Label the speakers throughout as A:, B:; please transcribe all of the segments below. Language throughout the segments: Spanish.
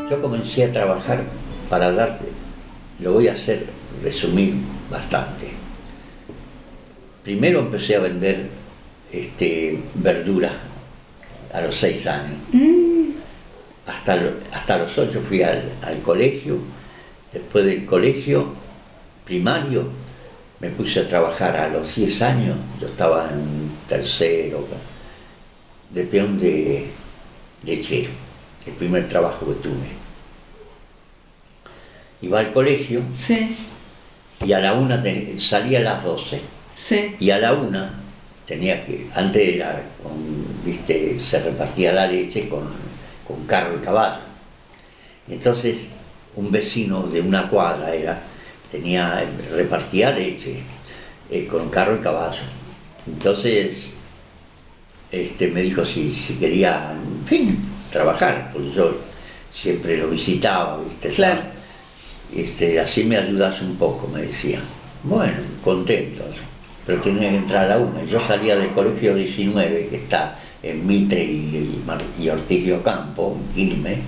A: Yo comencé a trabajar para darte, lo voy a hacer resumir bastante. Primero empecé a vender verduras a los 6 años. Hasta los 8 fui al colegio. Después del colegio primario me puse a trabajar a los 10 años. Yo estaba en tercero, de peón de lechero, el primer trabajo que tuve. Iba al colegio,
B: Sí,
A: y a la 1 salía a las 12.
B: sí.
A: Y a la 1 tenía que, antes era se repartía la leche con carro y caballo. Y entonces un vecino de una cuadra repartía leche con carro y caballo. Entonces me dijo si quería, en fin, trabajar, porque yo siempre lo visitaba, ¿viste?
B: Claro.
A: Así me ayudas un poco, me decía. Bueno, contento, pero tenía que entrar a la 1. Yo salía del colegio 19, que está en Mitre y Ortiz de Ocampo, en Quilmes.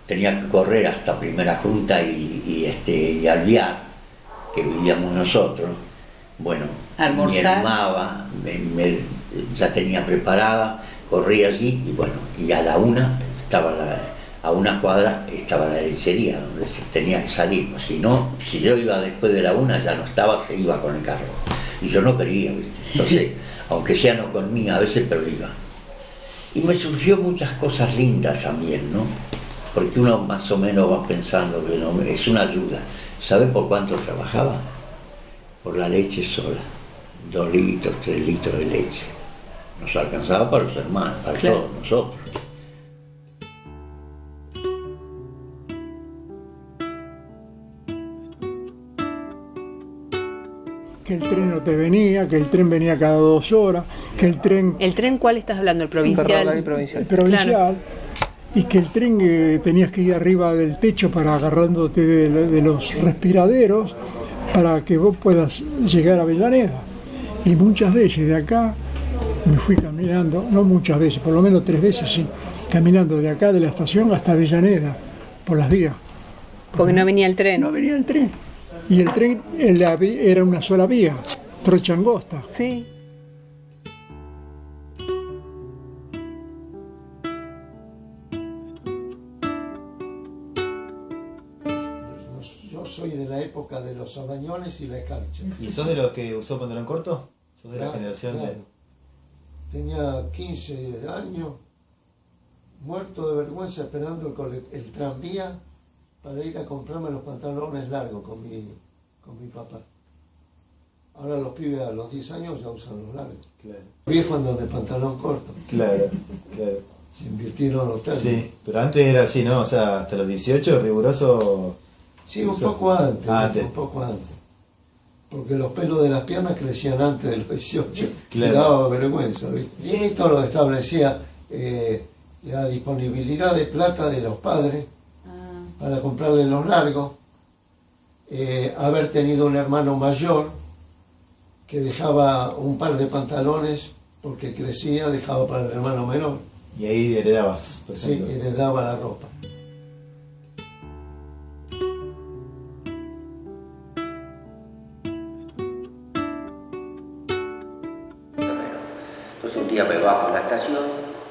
A: Tenía que correr hasta Primera Junta y Alvear, que vivíamos nosotros. Bueno,
B: Almorzar.
A: mi hermana ya tenía preparada, corría allí y bueno, y a la 1 a una cuadra estaba la lechería donde se tenía que salir. Si no, si yo iba después de la 1 ya no estaba, se iba con el carro. Y yo no quería, ¿viste? Entonces, aunque sea no conmigo, a veces, pero iba. Y me surgió muchas cosas lindas también, ¿no? Porque uno más o menos va pensando que no, es una ayuda. ¿Sabe por cuánto trabajaba? Por la leche sola. 2 litros, 3 litros de leche. Nos alcanzaba para los hermanos, para
B: Claro.
A: todos nosotros.
C: Que el tren no te venía, que el tren venía cada 2 horas, que el tren
B: ¿El tren cuál estás hablando? ¿El provincial?
C: provincial, y que el tren tenías que ir arriba del techo para agarrándote de los respiraderos para que vos puedas llegar a Avellaneda. Y muchas veces de acá me fui caminando, no muchas veces, por lo menos 3 veces sí, caminando de acá de la estación hasta Avellaneda, por las vías.
B: Porque no venía el tren.
C: No venía el tren. Y el tren era una sola vía, trocha angosta.
B: Sí.
D: Yo soy de la época de los sabañones y la escarcha.
E: ¿Y sos de los que usó pantalón corto? ¿Sos de la
D: Claro,
E: generación
D: claro. Tenía 15 años, muerto de vergüenza esperando el tranvía para ir a comprarme los pantalones largos con mi papá. Ahora los pibes a los 10 años ya usan los largos.
E: Claro.
D: Los viejos andan de pantalón corto.
E: Claro, claro.
D: Se invirtieron los términos.
E: Sí, pero antes era así, ¿no? O sea, hasta los 18, riguroso.
D: Sí, un poco antes,
E: Antes.
D: un poco antes. Porque los pelos de las piernas crecían antes de los 18.
E: Claro.
D: Le daba vergüenza, ¿viste? Y esto lo establecía la disponibilidad de plata de los padres para comprarle los largos, haber tenido un hermano mayor que dejaba un par de pantalones porque crecía, dejaba para el hermano menor.
E: Y ahí heredabas, por
D: Sí,
E: ejemplo.
D: heredaba la ropa.
A: Entonces un día me bajo a la estación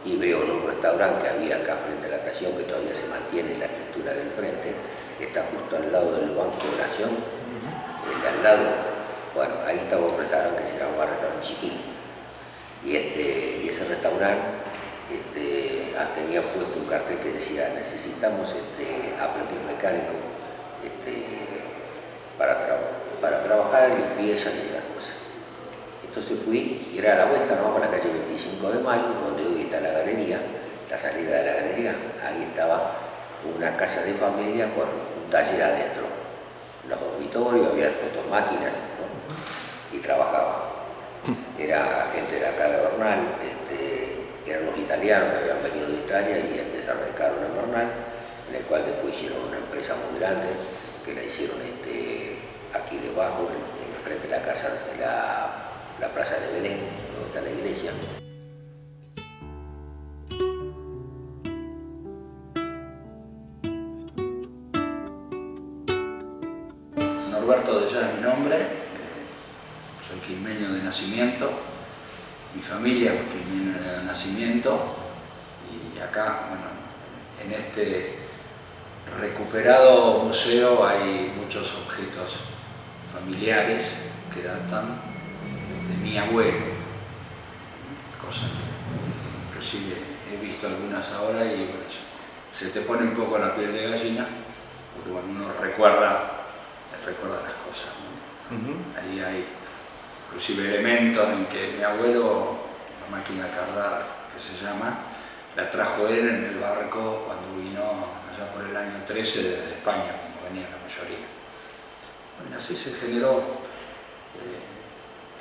A: y veo un restaurante que había acá frente a la estación, que todavía se mantiene en la estructura del frente, que está justo al lado del Banco de Nación, el de al lado. Bueno, ahí estaba un restaurante que se llamaba Restaurante Chiquín. Y ese restaurante tenía puesto un cartel que decía: necesitamos aprendiz mecánico para trabajar en limpieza y esas cosas. Entonces fui, y era a la vuelta, nos vamos a la calle 25 de Mayo, donde hoy está la galería, la salida de la galería. Ahí estaba una casa de familia con un taller adentro, los dormitorios, había puesto máquinas, ¿no? Y trabajaba. Era gente de acá de Bernal, eran los italianos que habían venido de Italia y empezaron a dedicar una Bernal, en el cual después hicieron una empresa muy grande, que la hicieron aquí debajo, frente de la casa de la plaza de Belén, donde está la iglesia.
F: soy quilmeño de nacimiento, mi familia fue quilmeña de nacimiento, y acá, bueno, en este recuperado museo hay muchos objetos familiares que datan de mi abuelo, cosa que inclusive he visto algunas ahora y bueno, se te pone un poco la piel de gallina, porque bueno, uno recuerda las cosas, ¿no? Ahí hay inclusive elementos en que mi abuelo, la máquina Cardar que se llama, la trajo él en el barco cuando vino allá por el año 13 desde España, como venía la mayoría. Bueno, así se generó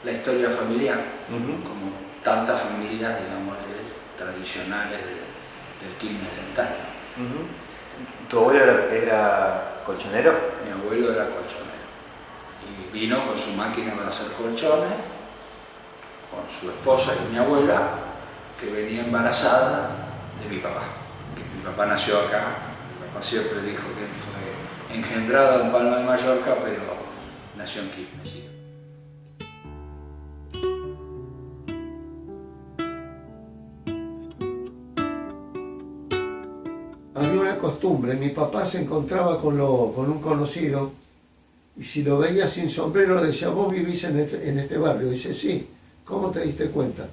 F: la historia familiar, como tantas familias, digamos, tradicionales del Quilmes Lentaño.
E: ¿Tu abuelo era colchonero?
F: Mi abuelo era colchonero y vino con su máquina para hacer colchones, con su esposa y mi abuela, que venía embarazada de mi papá. Mi papá nació acá, mi papá siempre dijo que él fue engendrado en Palma de Mallorca, pero nació en Quilmes. ¿Sí?
D: Había una costumbre, mi papá se encontraba con un conocido y si lo veía sin sombrero le decía, ¿vos vivís en este barrio? Dice, sí, ¿cómo te diste cuenta?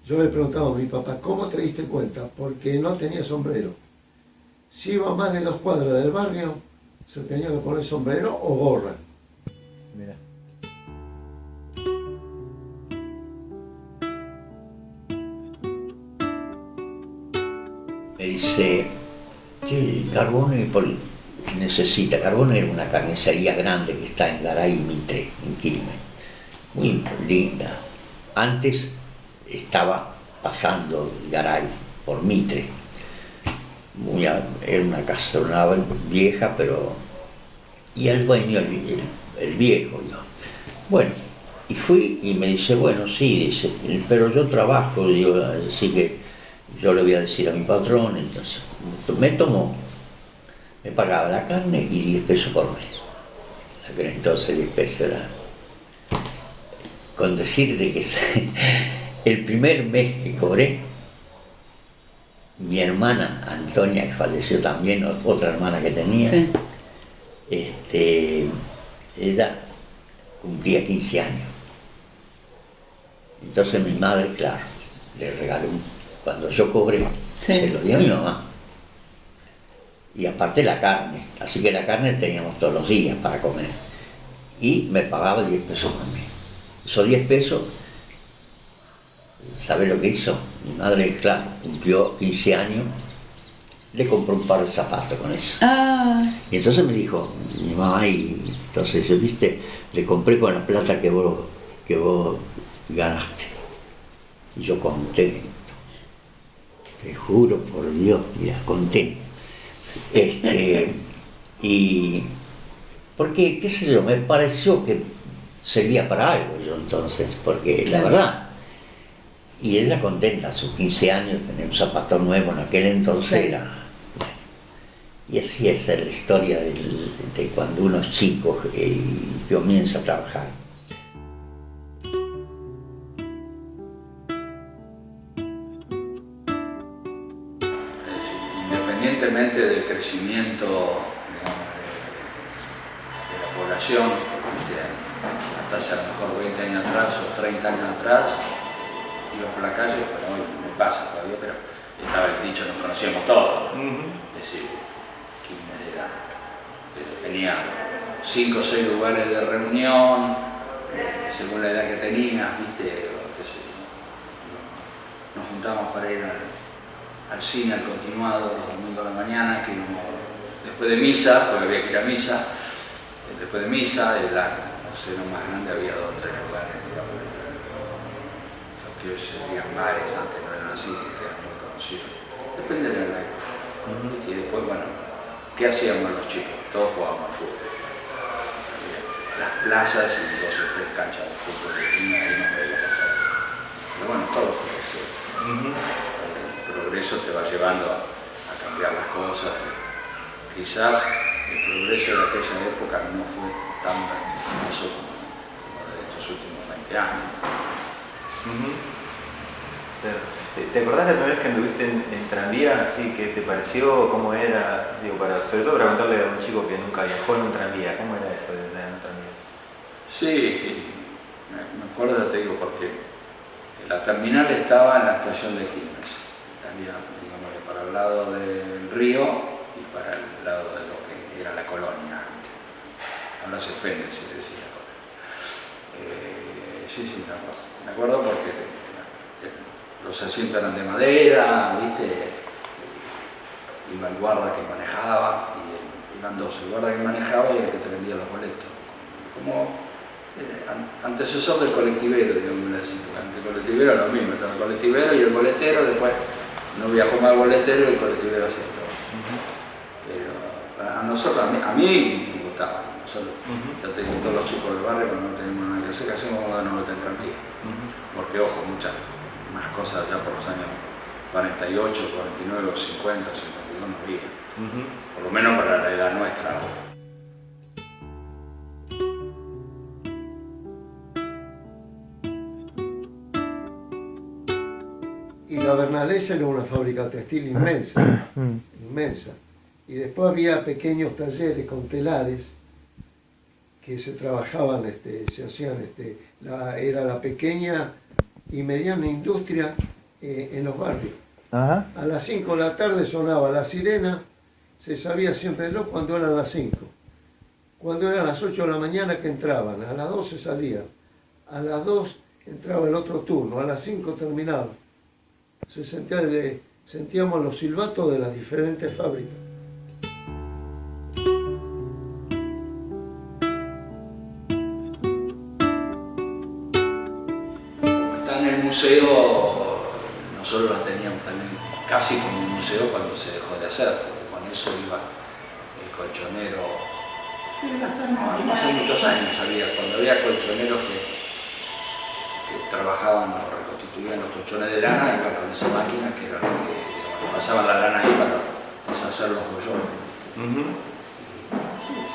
D: Yo le preguntaba a mi papá, ¿cómo te diste cuenta? Porque no tenía sombrero. Si iba a más de 2 cuadras del barrio, se tenía que poner sombrero o gorra.
E: Mira.
A: Me dice, che, Carbone necesita. Carbone era una carnicería grande que está en Garay y Mitre, en Quilmes. Muy linda. Antes estaba pasando Garay por Mitre. Era una casa, una vieja, pero... Y el dueño, el viejo, ¿no? Bueno, y fui y me dice, bueno, sí, dice, pero yo trabajo, digo, así que yo le voy a decir a mi patrón, entonces me pagaba la carne y 10 pesos por mes. Entonces 10 pesos era... Con decirte que el primer mes que cobré, mi hermana Antonia, que falleció también, otra hermana que tenía, sí. Ella cumplía 15 años. Entonces mi madre, claro, le regaló, cuando yo cobré, sí, se lo dio a mi mamá. Y aparte la carne, así que la carne teníamos todos los días para comer. Y me pagaba 10 pesos por mes. Esos 10 pesos, ¿sabe lo que hizo? Mi madre, claro, cumplió 15 años, le compró un par de zapatos con eso. Ah. Y entonces me dijo, mi mamá, y entonces, viste, le compré con la plata que vos ganaste. Y yo contento, te juro por Dios, mira, contento. Y porque, qué sé yo, me pareció que servía para algo yo entonces, porque la verdad, y ella contenta, a sus 15 años, tener un zapato nuevo en aquel entonces era, bueno, y así es la historia de cuando uno es chico y comienza a trabajar.
F: Independientemente del crecimiento, digamos, de la población, hasta hace a lo mejor 20 años atrás o 30 años atrás, iba por la calle, bueno, hoy me pasa todavía, pero estaba el dicho, nos conocíamos todos. Es decir, Quilmes tenía 5 o 6 lugares de reunión, según la edad que tenías, ¿viste? Nos juntábamos para ir al cine, al continuado, los domingos a la mañana, que íbamos después de misa, porque había que ir a misa, después de misa, los más grande había 2 o 3 lugares, digamos, los que hoy serían bares, antes no eran así, que eran muy conocidos. Depende de la época. Y después, bueno, ¿qué hacíamos los chicos? Todos jugábamos al fútbol. Las plazas y 2 o 3 canchas de fútbol que tenía, ahí nos veíamos todos. Pero bueno, todo fue así. El progreso te va llevando a cambiar las cosas. Quizás el progreso de aquella época no fue tan vertiginoso como de estos últimos 20 20 años.
E: Claro. ¿Te acordás la primera vez que anduviste en tranvía? ¿Así que te pareció? ¿Cómo era? Digo, sobre todo para contarle a un chico que nunca viajó en un tranvía. ¿Cómo era eso de andar en un tranvía?
F: Sí, me acuerdo, ya te digo, porque la terminal estaba en la estación de Quilmes. Había, digámosle, para el lado del río y para el lado de lo que era la colonia. Ahora se ofende si le decía la colonia. Sí, me acuerdo porque los asientos eran de madera, ¿viste? Iba el guarda que manejaba, iban dos, el guarda que manejaba y el que te vendía los boletos. Como antecesor del colectivero, digamos así, porque antes el colectivero era lo mismo, estaba el colectivero y el boletero, después no viajó más el boletero y el colectivero hacía todo. Pero a nosotros, a mí me gustaba, nosotros, ya te digo, todos los chicos del barrio cuando no tenemos nada que hacer, que hacemos vamos a dar una vuelta en tranvía. Porque ojo, muchas más cosas ya por los años 48, 49, 50, 52 no había. Por lo menos para la edad nuestra.
D: Y la Bernalés era una fábrica textil inmensa, inmensa. Y después había pequeños talleres con telares que se trabajaban, se hacían, era la pequeña y mediana industria en los barrios.
E: Ajá.
D: A las 5 de la tarde sonaba la sirena, se sabía siempre cuando eran las 5. Cuando eran las 8 de la mañana que entraban, a las 12 salían, a las 2 entraba el otro turno, a las 5 terminaba. Sentíamos los silbatos de las diferentes fábricas.
F: Está en el museo, nosotros las teníamos también casi como un museo cuando se dejó de hacer, porque con eso iba el colchonero. Sí, no, hace muchos años cuando había colchoneros que trabajaban o reconstituían los colchones de lana, iban con esa máquina que era la que, digamos, pasaban la lana ahí para deshacer los bollones.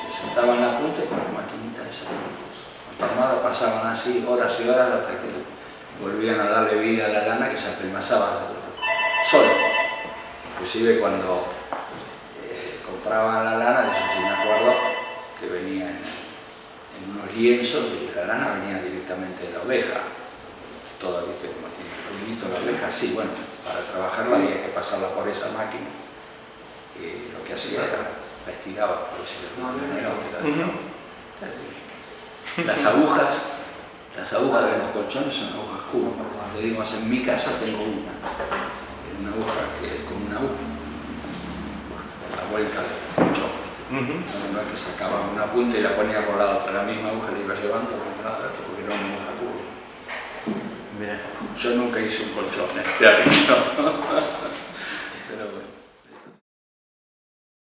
F: Se sentaban en la punta y con la maquinita esa armada pasaban así horas y horas hasta que volvían a darle vida a la lana que se apelmazaba sola. Inclusive cuando compraban la lana, de eso sí me acuerdo, que venía en unos lienzos y la lana venía directamente de la oveja. Toda, viste, como tiene el ruidito la oveja, sí, bueno, para trabajarla había que pasarla por esa máquina, que lo que hacía era la estiraba, por decirlo de alguna manera. Las agujas de los colchones son agujas curvas. Te digo, en mi casa tengo una aguja que es como una U, la vuelta del colchón. No es que sacaba una punta y la ponía por la otra, la misma aguja la iba llevando por un lado porque era una aguja curva.
E: Mira.
F: Yo nunca hice un colchón, te aviso.